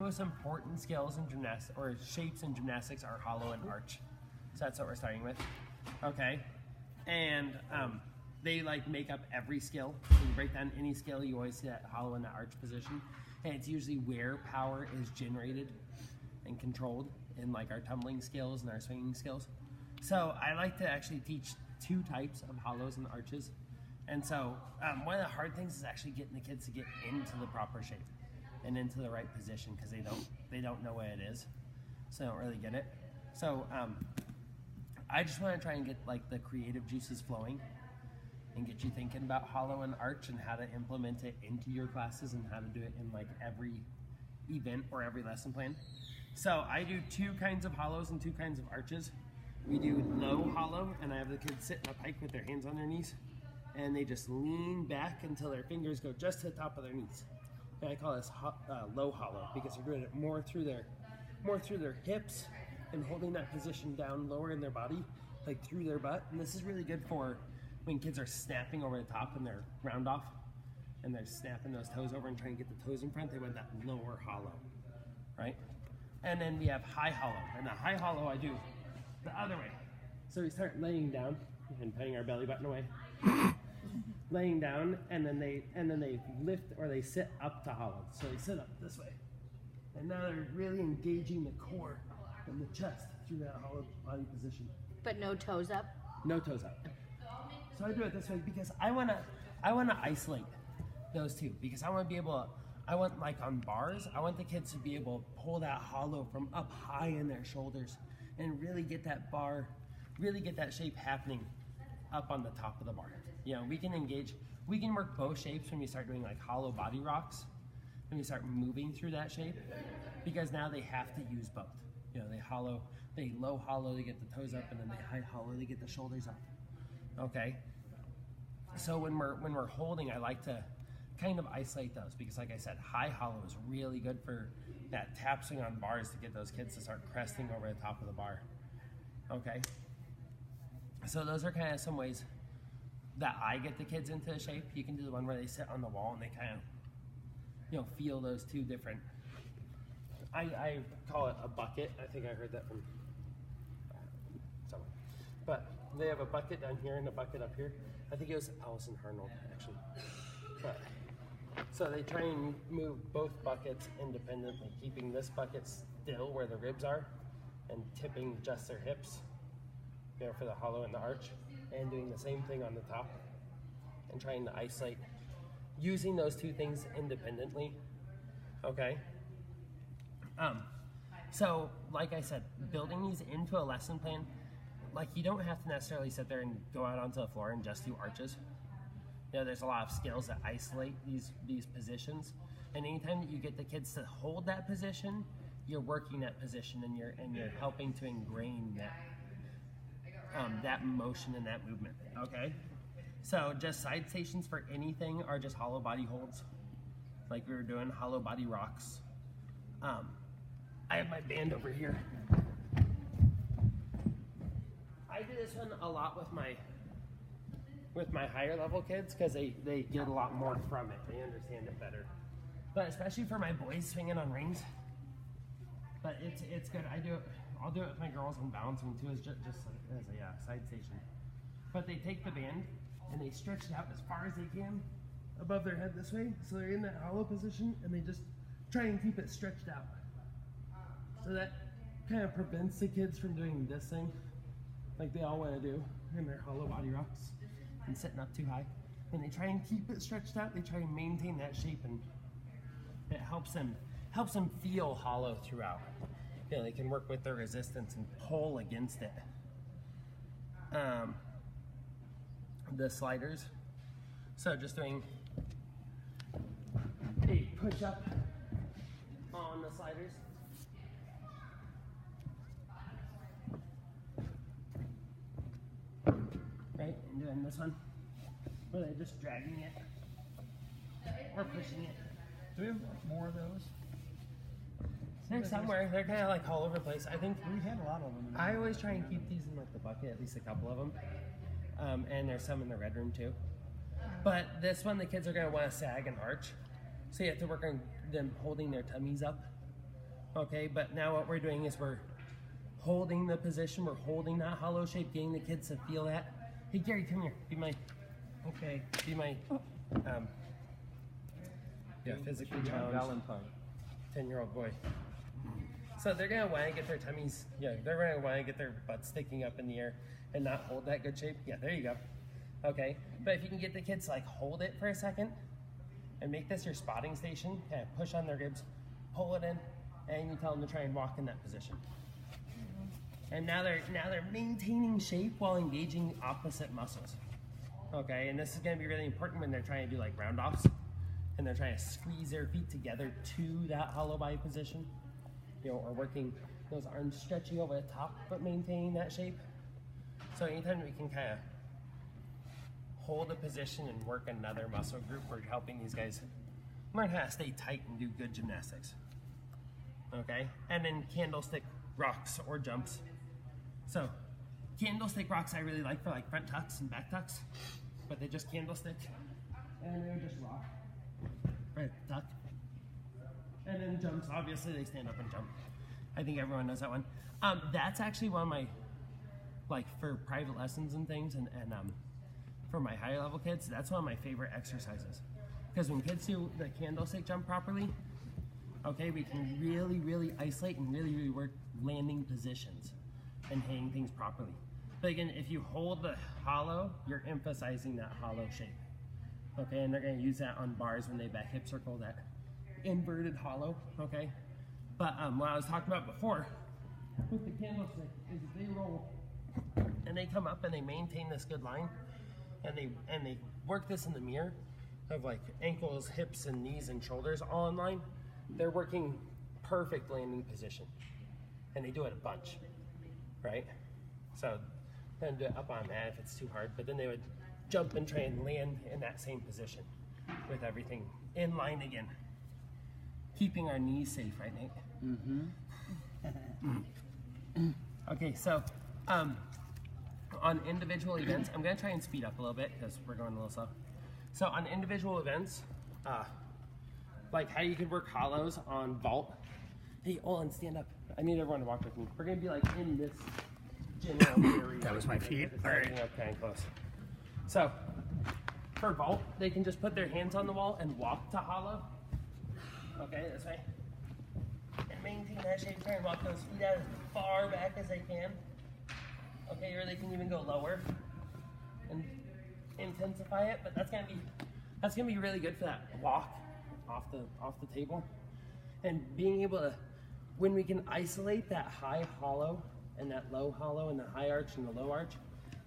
Most important skills in gymnastics, or shapes in gymnastics, are hollow and arch. So that's what we're starting with. Okay, and they like make up every skill. When you break down any skill, you always see that hollow and the arch position, and it's usually where power is generated and controlled in like our tumbling skills and our swinging skills. So I like to actually teach two types of hollows and arches. And so one of the hard things is actually getting the kids to get into the proper shape and into the right position, because they don't know what it is, so they don't really get it. So I just want to try and get like the creative juices flowing and get you thinking about hollow and arch and how to implement it into your classes and how to do it in like every event or every lesson plan. So I do two kinds of hollows and two kinds of arches. We do low hollow, and I have the kids sit in a pike with their hands on their knees, and they just lean back until their fingers go just to the top of their knees. And I call this low hollow, because they're doing it more through their hips and holding that position down lower in their body, like through their butt. And this is really good for when kids are snapping over the top and they're round off and they're snapping those toes over and trying to get the toes in front. They want that lower hollow, right? And then we have high hollow, and the high hollow I do the other way. So we start laying down and putting our belly button away. Laying down, and then they lift or they sit up to hollow. So they sit up this way, and now they're really engaging the core and the chest through that hollow body position. But no toes up? No toes up. So I do it this way because I wanna isolate those two, because I want to be able to, I want, like on bars, I want the kids to be able to pull that hollow from up high in their shoulders and really get that bar, really get that shape happening up on the top of the bar. You know, we can work both shapes when we start doing like hollow body rocks, when we start moving through that shape, because now they have to use both. You know, they low hollow, they get the toes up, and then they high hollow, they get the shoulders up. Okay? So when we're holding, I like to kind of isolate those, because like I said, high hollow is really good for that tap swing on bars to get those kids to start cresting over the top of the bar. Okay? So those are kind of some ways that I get the kids into the shape. You can do the one where they sit on the wall and they kind of, you know, feel those two different. I call it a bucket. I think I heard that from someone. But they have a bucket down here and a bucket up here. I think it was Allison Arnold, actually. But, so they try and move both buckets independently, keeping this bucket still where the ribs are and tipping just their hips, you know, for the hollow and the arch, and doing the same thing on the top and trying to isolate, using those two things independently. Okay? So like I said, building these into a lesson plan, like you don't have to necessarily sit there and go out onto the floor and just do arches. You know, there's a lot of skills that isolate these positions, and anytime that you get the kids to hold that position, you're working that position, and you're helping to ingrain that motion and that movement. Okay, so just side stations for anything are just hollow body holds, like we were doing hollow body rocks. I have my band over here. I do this one a lot with my higher level kids, because they get a lot more from it. They understand it better. But especially for my boys swinging on rings. But it's good. I'll do it with my girls on balancing too, as just as a side station. But they take the band and they stretch it out as far as they can above their head this way, so they're in that hollow position, and they just try and keep it stretched out. So that kind of prevents the kids from doing this thing, like they all want to do in their hollow body rocks and sitting up too high. When they try and keep it stretched out, they try and maintain that shape, and it helps them feel hollow throughout. You know, they can work with their resistance and pull against it. The sliders. So just doing a push up on the sliders. Right, and doing this one, where they're just dragging it or pushing it. Do we have more of those? They're somewhere. They're kind of like all over the place. I think We had a lot of them. I always try and keep these in like the bucket, at least a couple of them. And there's some in the red room too. But this one, the kids are going to want to sag and arch. So you have to work on them holding their tummies up Okay, but now what we're doing is we're holding the position, we're holding that hollow shape, getting the kids to feel that. Hey Gary, come here, be my physically challenged Valentine. 10-year-old boy. So they're gonna wanna get their tummies, they're gonna wanna get their butts sticking up in the air and not hold that good shape. Yeah, there you go. Okay, but if you can get the kids to like hold it for a second and make this your spotting station, kind of push on their ribs, pull it in, and you tell them to try and walk in that position. And now they're maintaining shape while engaging opposite muscles. Okay, and this is gonna be really important when they're trying to do like round offs and they're trying to squeeze their feet together to that hollow body position. Or working those arms stretching over the top, but maintaining that shape. So anytime we can kind of hold a position and work another muscle group, we're helping these guys learn how to stay tight and do good gymnastics. Okay, and then candlestick rocks or jumps. So candlestick rocks I really like for like front tucks and back tucks, but they just candlestick and they're just rock. Right, tuck. And then jumps, obviously they stand up and jump. I think everyone knows that one. That's actually one of my, like for private lessons and things and for my higher level kids, that's one of my favorite exercises. Because when kids do the candlestick jump properly, okay, we can really, really isolate and really, really work landing positions and hang things properly. But again, if you hold the hollow, you're emphasizing that hollow shape. Okay, and they're gonna use that on bars when they back hip circle, that inverted hollow, okay? But what I was talking about before with the candlestick is if they roll and they come up and they maintain this good line and they work this in the mirror of like ankles, hips, and knees and shoulders all in line, they're working perfect landing position. And they do it a bunch, right? So then do it up on that if it's too hard, but then they would jump and try and land in that same position with everything in line again. Keeping our knees safe, right, Nate? Mm-hmm. Okay, so on individual events, I'm gonna try and speed up a little bit because we're going a little slow. So on individual events, like how you could work hollows on vault. Hey, Olin, stand up. I need everyone to walk with me. We're gonna be like in this general area. That was my feet. All right. Kind of close. So for vault, they can just put their hands on the wall and walk to hollow. Okay, this way. And maintain that shape. Try and walk those feet out as far back as they can. Okay, or they can even go lower and intensify it. But that's gonna be really good for that walk off the table. And being able to, when we can isolate that high hollow and that low hollow and the high arch and the low arch,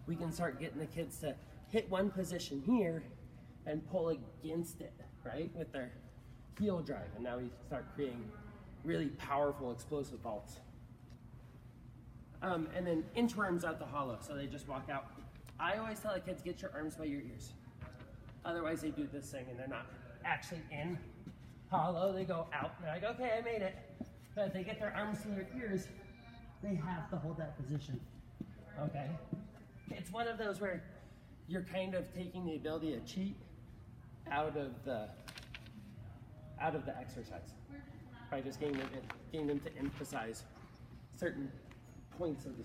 we can start getting the kids to hit one position here and pull against it, right, with their heel drive, and now we start creating really powerful explosive vaults. And then inchworms out the hollow, so they just walk out. I always tell the kids, get your arms by your ears. Otherwise they do this thing and they're not actually in hollow, they go out. They're like, okay, I made it. But if they get their arms to their ears, they have to hold that position, okay? It's one of those where you're kind of taking the ability to cheat out of the exercise by just getting them to emphasize certain points of the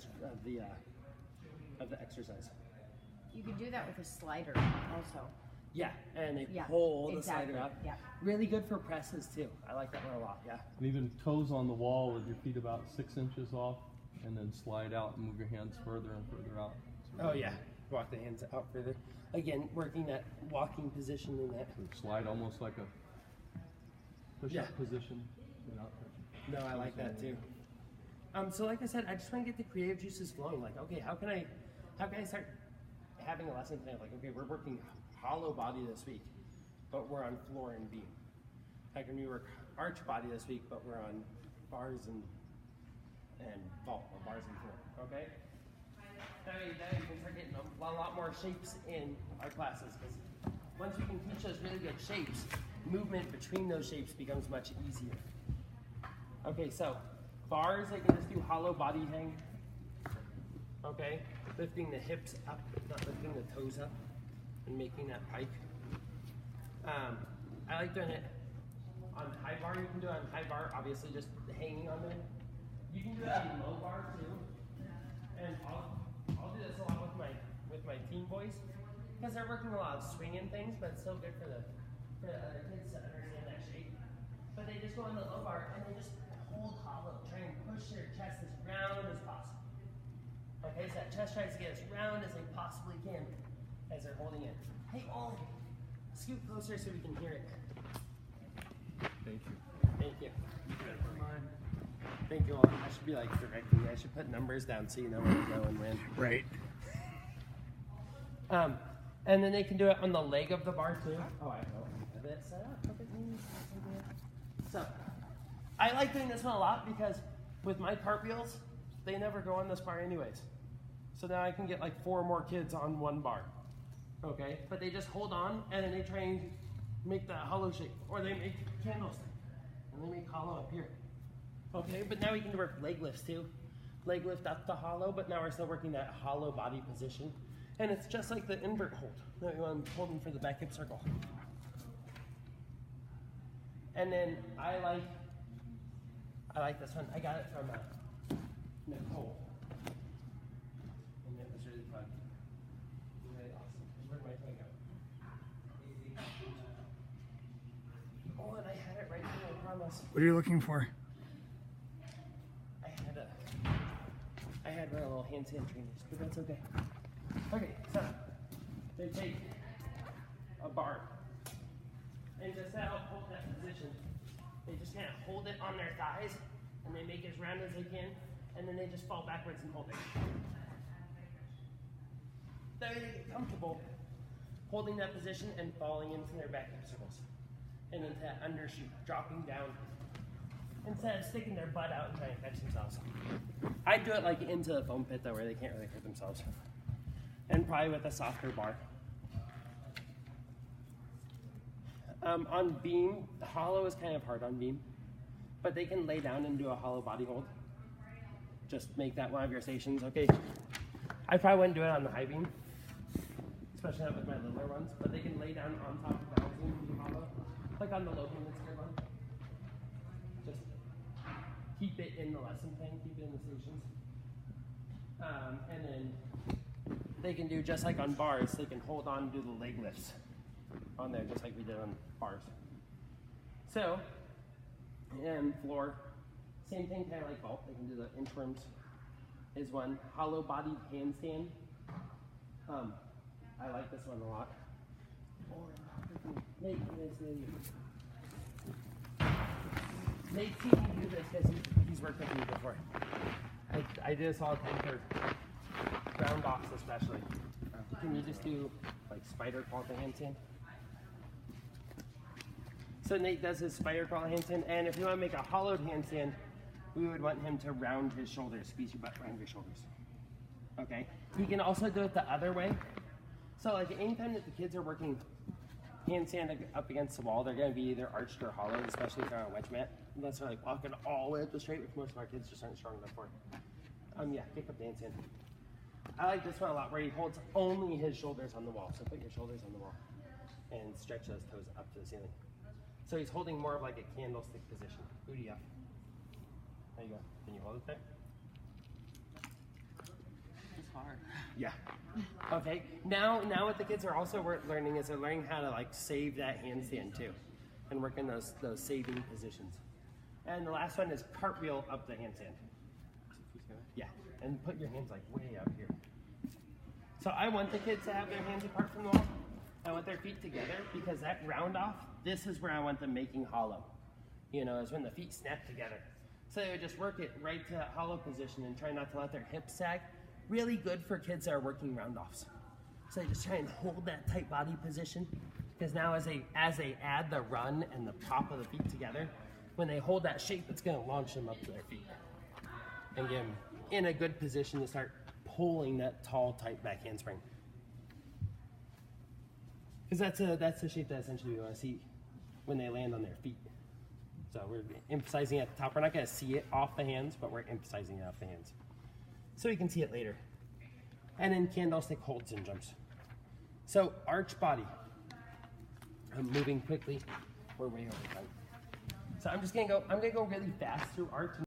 exercise. You can do that with a slider also. Yeah, and they Yeah, pull exactly. the slider up. Yeah. Really good for presses too. I like that one a lot. Yeah. And even toes on the wall with your feet about 6 inches off, and then slide out and move your hands further and further out. Oh yeah. Walk the hands out further. Again, working that walking position in that. Slide almost like a push-up position. No, I like that too. So like I said, I just want to get the creative juices flowing. Like, okay, how can I start having a lesson plan? Like, okay, we're working hollow body this week, but we're on floor and beam. How can we work arch body this week, but we're on bars and vault, or bars and floor, okay? That way you can start getting a lot more shapes in our classes, because once we can teach those really good shapes, movement between those shapes becomes much easier. Okay, so bars, they can just do hollow body hang. Okay, lifting the hips up, not lifting the toes up, and making that pike. I like doing it on high bar, you can do it on high bar, obviously just hanging on there. You can do it on low bar too. And I'll do this a lot with my teen boys because they're working a lot of swinging things, but it's still good for the other kids to understand that shape. But they just go on the low bar and they just hold hollow, try and push their chest as round as possible. Okay, so that chest tries to get as round as they possibly can as they're holding it. Hey, Ollie, scoot closer so we can hear it. Thank you. Thank you. Thank you all. I should be like directing. I should put numbers down so you know where to go and when. Right. And then they can do it on the leg of the bar too. Oh, I know. Have it set up. So, I like doing this one a lot because with my cartwheels, they never go on this bar anyways. So now I can get like 4 more kids on one bar. Okay? But they just hold on and then they try and make the hollow shape. Or they make candlestick. And they make hollow up here. Okay, but now we can work leg lifts too. Leg lift up to hollow, but now we're still working that hollow body position. And it's just like the invert hold that I'm holding for the back hip circle. And then I like this one. I got it from Nicole. And it was really fun. Really awesome. Where'd my thing go? Oh, and I had it right here, I promise. What are you looking for? I had my little handstand trainers, but that's okay. Okay, so they take a bar and just to help hold that position, they just kind of hold it on their thighs and they make it as round as they can, and then they just fall backwards and hold it. That way they get comfortable holding that position and falling into their back hip circles and into that undershoot, dropping down. Instead of sticking their butt out and trying to catch themselves. I'd do it like into the foam pit though, where they can't really hurt themselves. And probably with a softer bar. On beam, the hollow is kind of hard on beam, but they can lay down and do a hollow body hold. Just make that one of your stations, okay? I probably wouldn't do it on the high beam, especially not with my littler ones, but they can lay down on top of the housing and do hollow, like on the low beam that's good one. Just keep it in the lesson plan, keep it in the stations. And then they can do just like on bars, they can hold on and do the leg lifts on there, just like we did on bars. So, and floor, same thing, kind of like vault, they can do the inchworms is one. Hollow bodied handstand. I like this one a lot. Nate, Nate's seen me do this because he's worked with me before. I do this all the time for round offs especially. Can you just do like spider crawl to handstand? So Nate does his spider crawl handstand, and if you want to make a hollowed handstand, we would want him to round his shoulders, squeeze your butt around your shoulders. Okay? He can also do it the other way. So like anytime that the kids are working handstand up against the wall, they're going to be either arched or hollowed, especially if they're on a wedge mat. Unless they're like walking all the way up the straight, which most of our kids just aren't strong enough for. Yeah, kick up the handstand. I like this one a lot where he holds only his shoulders on the wall. So put your shoulders on the wall and stretch those toes up to the ceiling. So he's holding more of like a candlestick position. Booty up. There you go. Can you hold it there? It's hard. Yeah. Okay. Now what the kids are also learning is they're learning how to like save that handstand too, and work in those saving positions. And the last one is cartwheel up the handstand. Yeah. And put your hands like way out here. So I want the kids to have their hands apart from the wall. I want their feet together because that round off, this is where I want them making hollow. You know, is when the feet snap together. So they would just work it right to that hollow position and try not to let their hips sag. Really good for kids that are working round offs. So they just try and hold that tight body position. Because now as they add the run and the top of the feet together, when they hold that shape, it's going to launch them up to their feet. And get them in a good position to start pulling that tall, tight back handspring. Because that's the shape that essentially we want to see when they land on their feet. So we're emphasizing at the top. We're not going to see it off the hands, but we're emphasizing it off the hands. So you can see it later. And then candlestick holds and jumps. So arch body. I'm moving quickly. We're way over time. So I'm just gonna go. I'm gonna go really fast through art.